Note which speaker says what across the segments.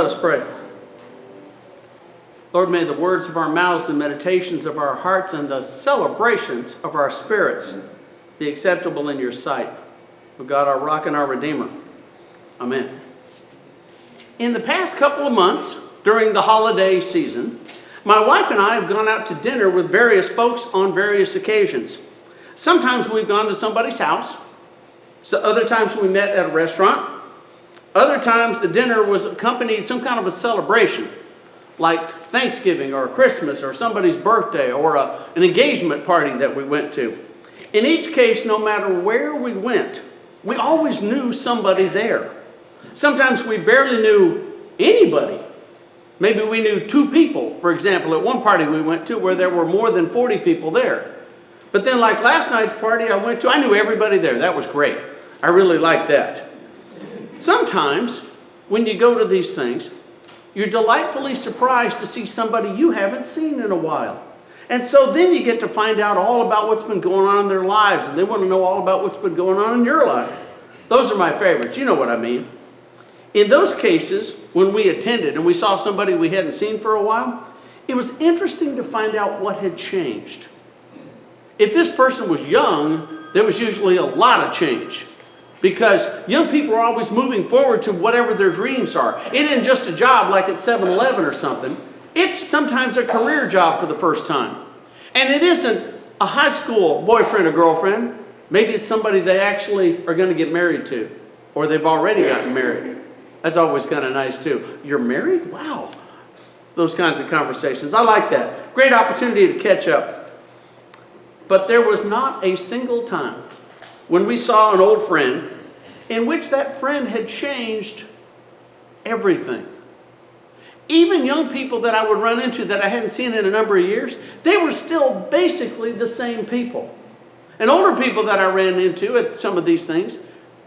Speaker 1: Let us pray. Lord, may the words of our mouths and meditations of our hearts and the celebrations of our spirits be acceptable in your sight. O God, our rock and our redeemer. Amen. In the past couple of months, during the holiday season, my wife and I have gone out to dinner with various folks on various occasions. Sometimes we've gone to somebody's house. So other times we met at a restaurant. Other times the dinner was accompanied some kind of a celebration, like Thanksgiving or Christmas or somebody's birthday or an engagement party that we went to. In each case, no matter where we went, we always knew somebody there. Sometimes we barely knew anybody. Maybe we knew 2 people, for example, at one party we went to where there were more than 40 people there. But then like last night's party I went to, I knew everybody there. That was great. I really liked that. Sometimes when you go to these things, you're delightfully surprised to see somebody you haven't seen in a while. And so then you get to find out all about what's been going on in their lives, and they want to know all about what's been going on in your life. Those are my favorites. You know what I mean. In those cases, when we attended and we saw somebody we hadn't seen for a while, it was interesting to find out what had changed. If this person was young, there was usually a lot of change. Because young people are always moving forward to whatever their dreams are. It isn't just a job like at 7-Eleven or something. It's sometimes a career job for the first time. And it isn't a high school boyfriend or girlfriend. Maybe it's somebody they actually are going to get married to. Or they've already gotten married. That's always kind of nice too. You're married? Wow. Those kinds of conversations. I like that. Great opportunity to catch up. But there was not a single time when we saw an old friend in which that friend had changed everything. Even young people that I would run into that I hadn't seen in a number of years, they were still basically the same people. And older people that I ran into at some of these things,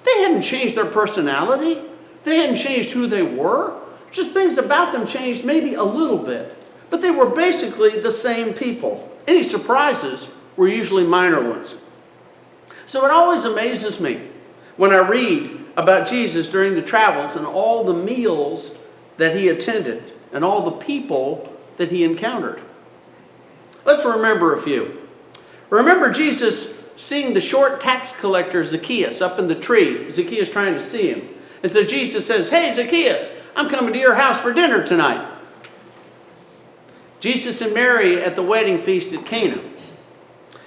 Speaker 1: they hadn't changed their personality. They hadn't changed who they were. Just things about them changed maybe a little bit. But they were basically the same people. Any surprises were usually minor ones. So it always amazes me when I read about Jesus during the travels and all the meals that he attended and all the people that he encountered. Let's remember a few. Remember Jesus seeing the short tax collector Zacchaeus up in the tree. Zacchaeus trying to see him. And so Jesus says, "Hey Zacchaeus, I'm coming to your house for dinner tonight." Jesus and Mary at the wedding feast at Cana.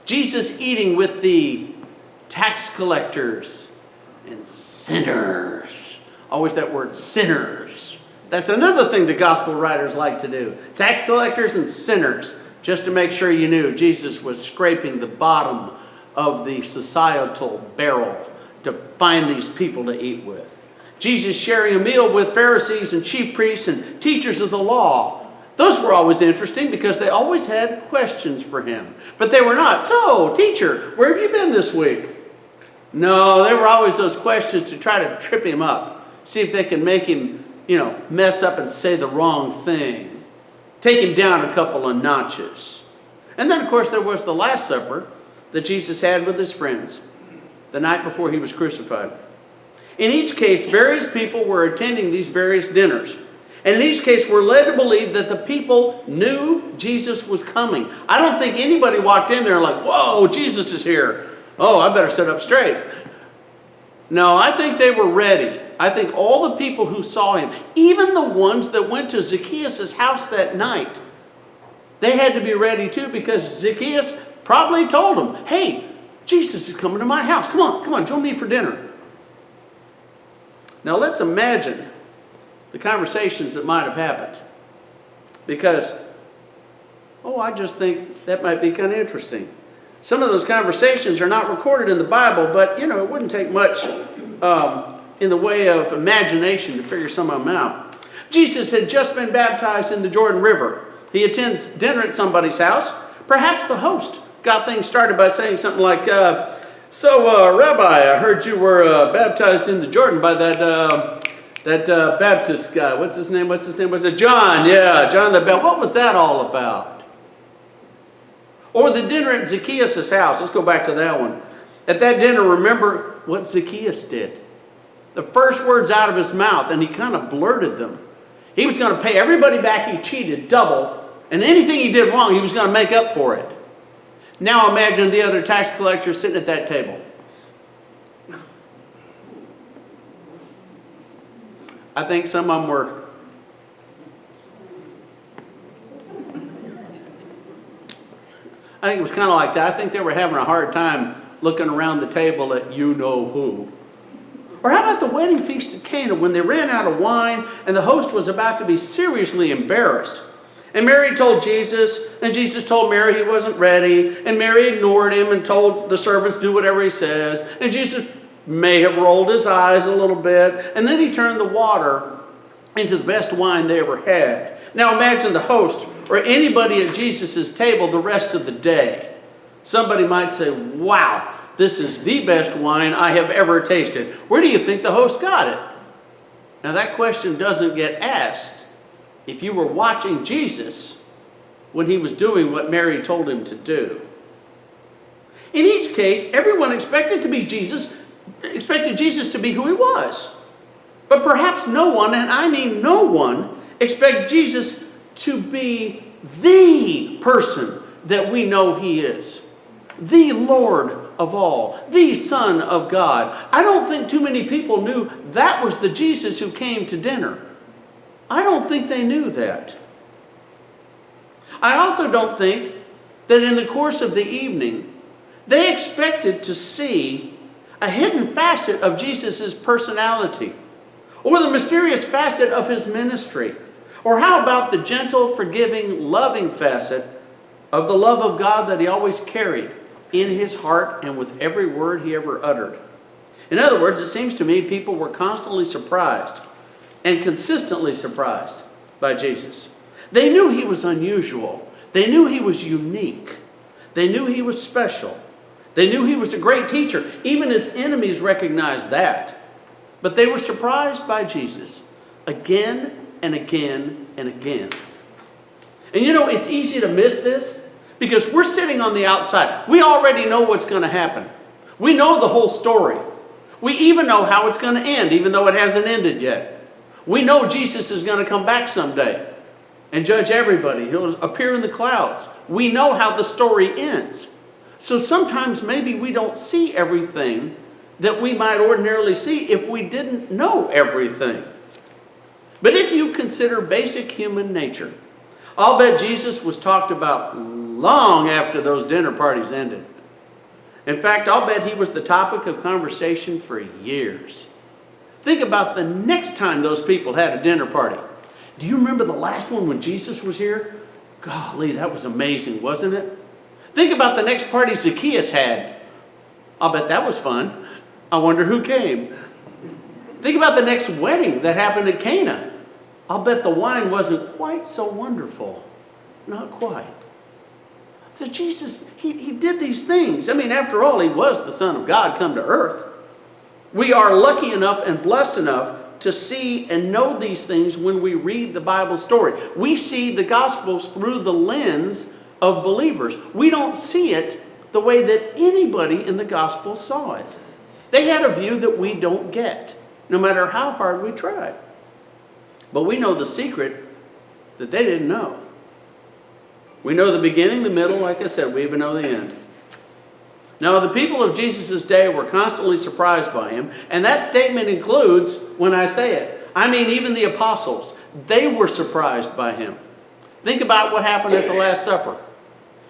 Speaker 1: Jesus eating with the tax collectors and sinners. Always that word, sinners. That's another thing the gospel writers like to do. Tax collectors and sinners. Just to make sure you knew, Jesus was scraping the bottom of the societal barrel to find these people to eat with. Jesus sharing a meal with Pharisees and chief priests and teachers of the law. Those were always interesting because they always had questions for him. But they were not, "So, teacher, where have you been this week?" No, there were always those questions to try to trip him up. See if they can make him, mess up and say the wrong thing. Take him down a couple of notches. And then, of course, there was the Last Supper that Jesus had with his friends the night before he was crucified. In each case, various people were attending these various dinners. And in each case, we're led to believe that the people knew Jesus was coming. I don't think anybody walked in there like, "Whoa, Jesus is here. Oh, I better sit up straight." No, I think they were ready. I think all the people who saw him, even the ones that went to Zacchaeus' house that night, they had to be ready too because Zacchaeus probably told them, "Hey, Jesus is coming to my house. Come on, join me for dinner." Now let's imagine the conversations that might have happened. Because, I just think that might be kind of interesting. Some of those conversations are not recorded in the Bible, but, it wouldn't take much in the way of imagination to figure some of them out. Jesus had just been baptized in the Jordan River. He attends dinner at somebody's house. Perhaps the host got things started by saying something like, Rabbi, I heard you were baptized in the Jordan by that Baptist guy. What's his name? Was it John? Yeah, John the Baptist. What was that all about? Or the dinner at Zacchaeus' house. Let's go back to that one. At that dinner, remember what Zacchaeus did. The first words out of his mouth, and he kind of blurted them. He was going to pay everybody back he cheated double, and anything he did wrong, he was going to make up for it. Now imagine the other tax collectors sitting at that table. I think some of them were I think it was kind of like that. I think they were having a hard time looking around the table at you-know-who. Or how about the wedding feast at Cana when they ran out of wine and the host was about to be seriously embarrassed? And Mary told Jesus, and Jesus told Mary he wasn't ready, and Mary ignored him and told the servants do whatever he says. And Jesus may have rolled his eyes a little bit, and then he turned the water into the best wine they ever had. Now imagine the host or anybody at Jesus' table the rest of the day. Somebody might say, wow, this is the best wine I have ever tasted. Where do you think the host got it? Now that question doesn't get asked if you were watching Jesus when he was doing what Mary told him to do. In each case, everyone expected Jesus to be who he was. But perhaps no one, and I mean no one, expect Jesus to be the person that we know he is. The Lord of all. The Son of God. I don't think too many people knew that was the Jesus who came to dinner. I don't think they knew that. I also don't think that in the course of the evening, they expected to see a hidden facet of Jesus' personality, or the mysterious facet of his ministry. Or how about the gentle, forgiving, loving facet of the love of God that he always carried in his heart and with every word he ever uttered? In other words, it seems to me people were constantly surprised and consistently surprised by Jesus. They knew he was unusual. They knew he was unique. They knew he was special. They knew he was a great teacher. Even his enemies recognized that. But they were surprised by Jesus again and again and again. And you know, it's easy to miss this because we're sitting on the outside. We already know what's going to happen. We know the whole story. We even know how it's going to end, even though it hasn't ended yet. We know Jesus is going to come back someday and judge everybody. He'll appear in the clouds. We know how the story ends. So sometimes maybe we don't see everything that we might ordinarily see if we didn't know everything. But if you consider basic human nature, I'll bet Jesus was talked about long after those dinner parties ended. In fact, I'll bet he was the topic of conversation for years. Think about the next time those people had a dinner party. Do you remember the last one when Jesus was here? Golly, that was amazing, wasn't it? Think about the next party Zacchaeus had. I'll bet that was fun. I wonder who came. Think about the next wedding that happened at Cana. I'll bet the wine wasn't quite so wonderful. Not quite. So Jesus, he did these things. I mean, after all, he was the Son of God come to earth. We are lucky enough and blessed enough to see and know these things when we read the Bible story. We see the Gospels through the lens of believers. We don't see it the way that anybody in the Gospel saw it. They had a view that we don't get, no matter how hard we try. But we know the secret that they didn't know. We know the beginning, the middle, like I said, we even know the end. Now, the people of Jesus' day were constantly surprised by him, and that statement includes when I say it. I mean, even the apostles, they were surprised by him. Think about what happened at the Last Supper.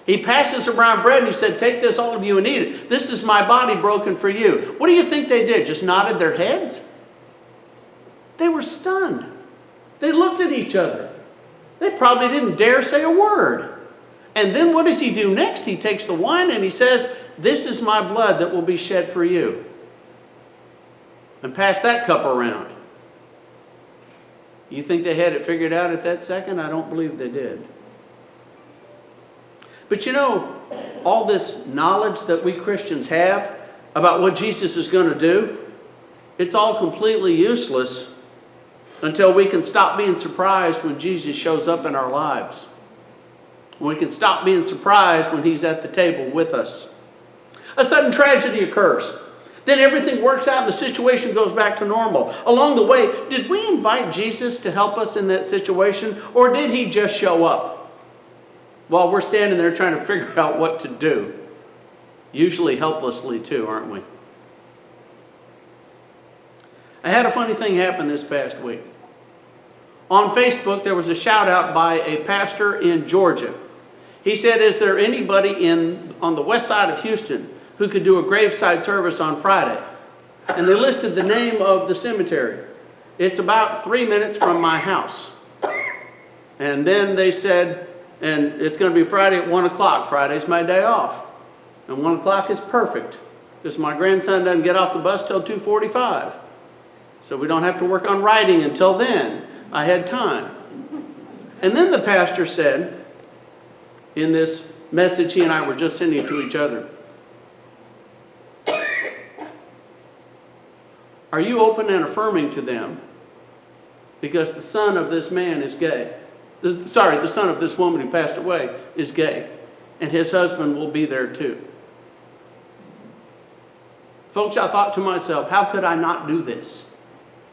Speaker 1: He passes around bread and he said, take this, all of you, and eat it. This is my body broken for you. What do you think they did? Just nodded their heads? They were stunned. They looked at each other. They probably didn't dare say a word. And then what does he do next? He takes the wine and he says, this is my blood that will be shed for you. And pass that cup around. You think they had it figured out at that second? I don't believe they did. But you know, all this knowledge that we Christians have about what Jesus is going to do, it's all completely useless until we can stop being surprised when Jesus shows up in our lives. We can stop being surprised when he's at the table with us. A sudden tragedy occurs. Then everything works out and the situation goes back to normal. Along the way, did we invite Jesus to help us in that situation, or did he just show up while we're standing there trying to figure out what to do? Usually helplessly too, aren't we? I had a funny thing happen this past week. On Facebook, there was a shout out by a pastor in Georgia. He said, is there anybody on the west side of Houston who could do a graveside service on Friday? And they listed the name of the cemetery. It's about 3 minutes from my house. And then they said, and it's going to be Friday at 1 o'clock. Friday's my day off. And 1 o'clock is perfect because my grandson doesn't get off the bus till 2:45. So we don't have to work on writing until then. I had time. And then the pastor said, in this message he and I were just sending to each other, are you open and affirming to them because the son of this man is gay? The son of this woman who passed away is gay, and his husband will be there too. Folks, I thought to myself, how could I not do this?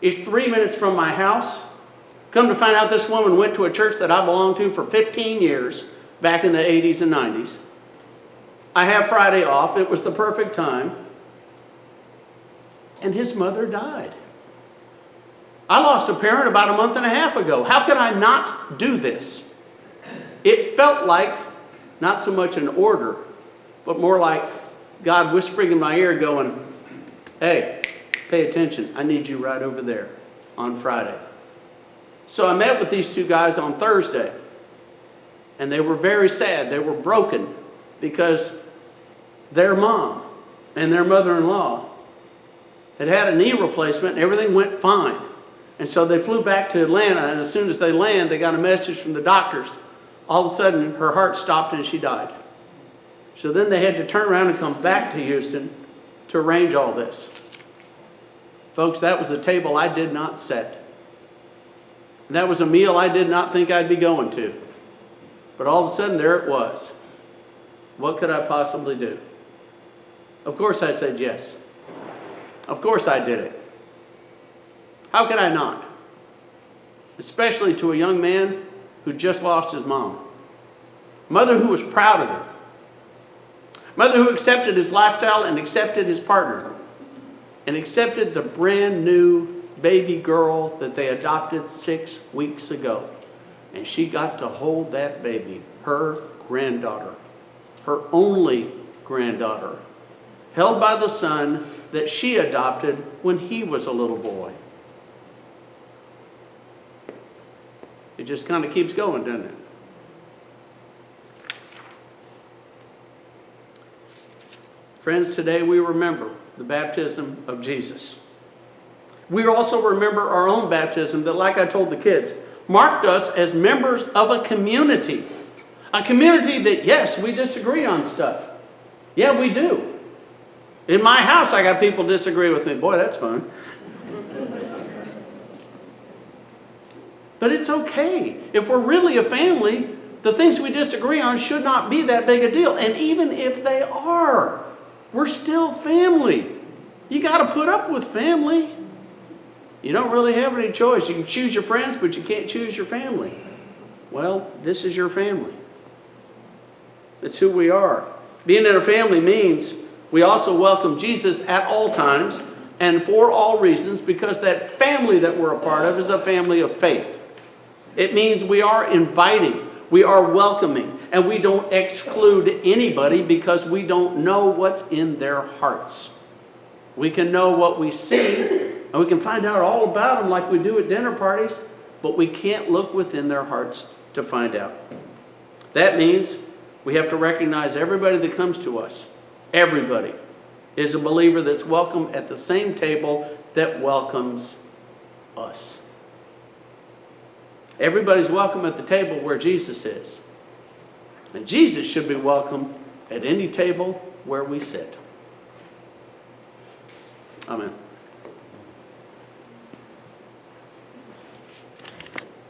Speaker 1: It's 3 minutes from my house. Come to find out, this woman went to a church that I belonged to for 15 years, back in the 80s and 90s. I have Friday off. It was the perfect time. And his mother died. I lost a parent about a month and a half ago. How could I not do this? It felt like not so much an order, but more like God whispering in my ear going, hey, pay attention. I need you right over there on Friday. So I met with these two guys on Thursday, and they were very sad. They were broken because their mom and their mother-in-law had had a knee replacement and everything went fine. And so they flew back to Atlanta, and as soon as they landed, they got a message from the doctors. All of a sudden, her heart stopped and she died. So then they had to turn around and come back to Houston to arrange all this. Folks, that was a table I did not set. And that was a meal I did not think I'd be going to. But all of a sudden, there it was. What could I possibly do? Of course I said yes. Of course I did it. How could I not? Especially to a young man who just lost his mom. Mother who was proud of him. Mother who accepted his lifestyle and accepted his partner. And accepted the brand new baby girl that they adopted 6 weeks ago. And she got to hold that baby, her granddaughter, her only granddaughter, held by the son that she adopted when he was a little boy. It just kind of keeps going, doesn't it? Friends, today we remember the baptism of Jesus. We also remember our own baptism that, like I told the kids, marked us as members of a community. A community that, yes, we disagree on stuff. Yeah, we do. In my house, I got people disagree with me. Boy, that's fun. But it's okay. If we're really a family, the things we disagree on should not be that big a deal. And even if they are, we're still family. You got to put up with family. You don't really have any choice. You can choose your friends, but you can't choose your family. Well, this is your family. It's who we are. Being in a family means we also welcome Jesus at all times and for all reasons, because that family that we're a part of is a family of faith. It means we are inviting, we are welcoming, and we don't exclude anybody because we don't know what's in their hearts. We can know what we see, and we can find out all about them like we do at dinner parties, but we can't look within their hearts to find out. That means we have to recognize everybody that comes to us, everybody, is a believer that's welcome at the same table that welcomes us. Everybody's welcome at the table where Jesus is. And Jesus should be welcome at any table where we sit. Amen.